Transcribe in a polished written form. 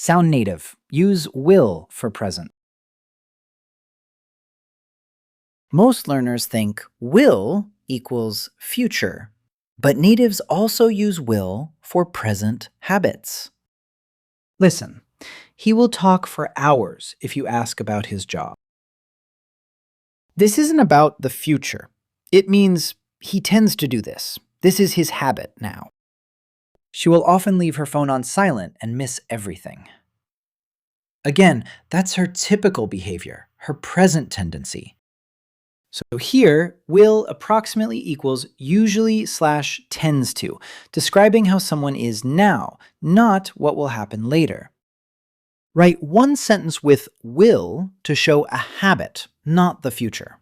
Sound native. Use will for present. Most learners think will equals future, but natives also use will for present habits. Listen, he will talk for hours if you ask about his job. This isn't about the future. It means he tends to do this. This is his habit now. She will often leave her phone on silent and miss everything. Again, that's her typical behavior, her present tendency. So here, will approximately equals usually/tends to, describing how someone is now, not what will happen later. Write one sentence with will to show a habit, not the future.